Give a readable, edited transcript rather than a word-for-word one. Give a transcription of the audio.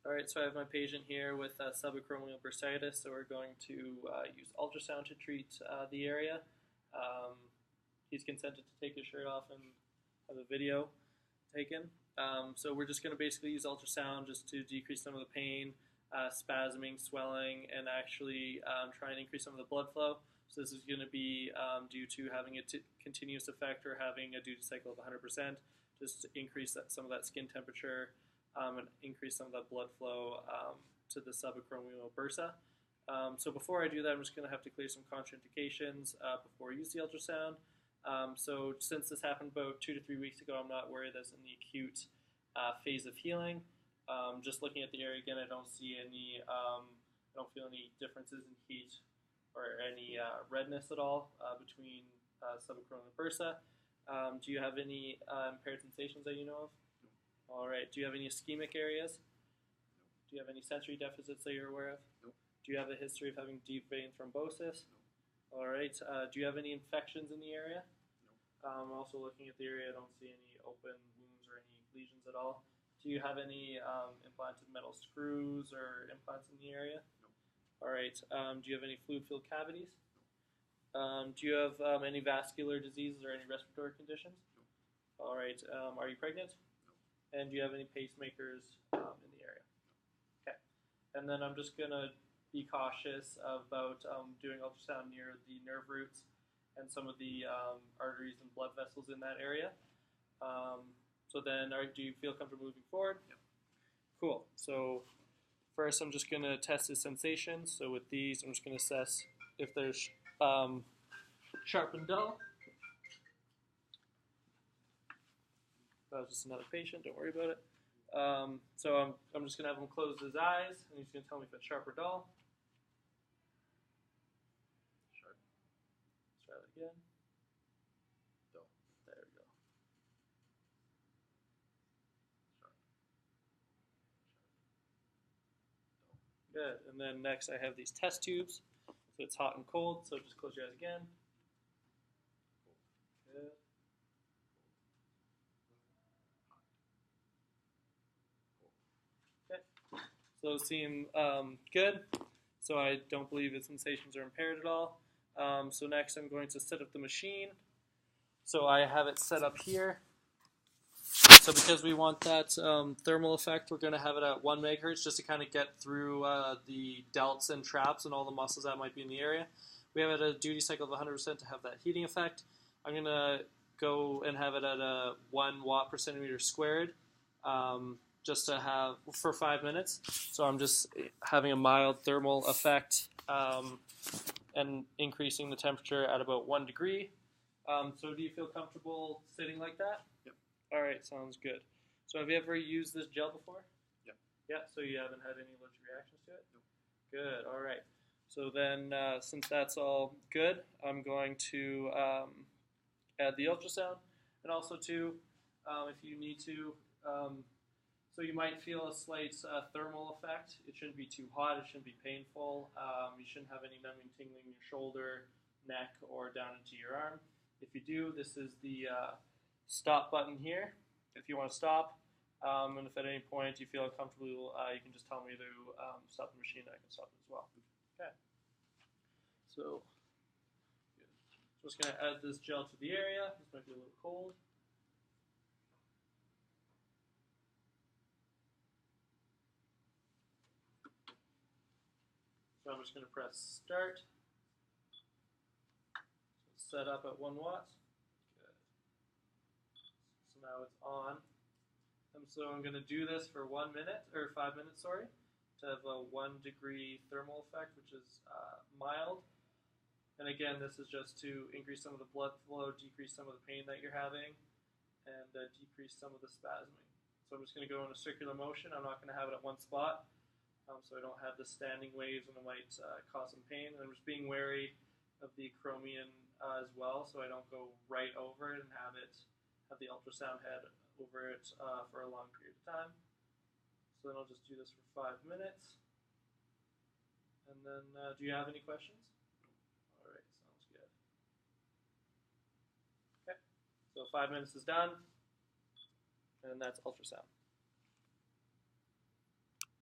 All right, so I have my patient here with subacromial bursitis, so we're going to use ultrasound to treat the area. Um, he's consented to take his shirt off and have a video taken. So we're just going to basically use ultrasound just to decrease some of the pain, spasming, swelling, and actually try and increase some of the blood flow. So this is going to be due to having a continuous effect or having a duty cycle of 100%, just to increase some of that skin temperature and increase some of that blood flow to the subacromial bursa. So before I do that, I'm just going to have to clear some contraindications before I use the ultrasound. So since this happened about 2 to 3 weeks ago, I'm not worried that's in the acute phase of healing. Just looking at the area again, I don't see any, I don't feel any differences in heat or any redness at all between subacromial and bursa. Do you have any impaired sensations that you know of? No. All right. Do you have any ischemic areas? No. Do you have any sensory deficits that you're aware of? No. Do you have a history of having deep vein thrombosis? No. All right. Do you have any infections in the area? No. I'm also looking at the area. I don't see any open wounds or any lesions at all. Do you have any implanted metal screws or implants in the area? No. All right. Do you have any fluid-filled cavities? No. Do you have any vascular diseases or any respiratory conditions? No. All right. Are you pregnant? No. And do you have any pacemakers in the area? No. Okay. And then I'm just going to be cautious about doing ultrasound near the nerve roots and some of the arteries and blood vessels in that area. So then, do you feel comfortable moving forward? Yep. Cool. So first, I'm just going to test his sensations. So with these, I'm just going to assess if there's sharp and dull. That was just another patient. Don't worry about it. So I'm just going to have him close his eyes, and he's going to tell me if it's sharp or dull. Sharp. Let's try that again. Dull. There we go. Sharp. Sharp. Dull. Good. And then next I have these test tubes. So it's hot and cold, so just close your eyes again. Good. Okay. So those seem good. So I don't believe its sensations are impaired at all. So next I'm going to set up the machine. So I have it set up here. So because we want that thermal effect, we're going to have it at 1 megahertz just to kind of get through the delts and traps and all the muscles that might be in the area. We have it at a duty cycle of 100% to have that heating effect. I'm going to go and have it at a 1 watt per centimeter squared just to have for 5 minutes. So I'm just having a mild thermal effect and increasing the temperature at about 1 degree. So do you feel comfortable sitting like that? Yep. All right, sounds good. So have you ever used this gel before? Yep. Yeah, so you haven't had any allergic reactions to it? Nope. Good, all right. So then since that's all good, I'm going to add the ultrasound. And also too, if you need to, so you might feel a slight thermal effect. It shouldn't be too hot, it shouldn't be painful. You shouldn't have any numbing, tingling in your shoulder, neck, or down into your arm. If you do, this is the stop button here if you want to stop. And if at any point you feel uncomfortable, you can just tell me to stop the machine. I can stop it as well. Okay. So, good. So I'm just going to add this gel to the area. This might be a little cold. So I'm just going to press start. So set up at 1 watt. Good. So now it's on. And so I'm going to do this for 1 minute, or 5 minutes, sorry, to have a 1 degree thermal effect, which is mild. And again, this is just to increase some of the blood flow, decrease some of the pain that you're having, and decrease some of the spasming. So I'm just going to go in a circular motion. I'm not going to have it at one spot, so I don't have the standing waves and it might cause some pain. And I'm just being wary of the chromium as well, so I don't go right over it and have the ultrasound head over it for a long period of time. So then I'll just do this for 5 minutes. And then, do you have any questions? All right, sounds good. Okay, so 5 minutes is done, and that's ultrasound.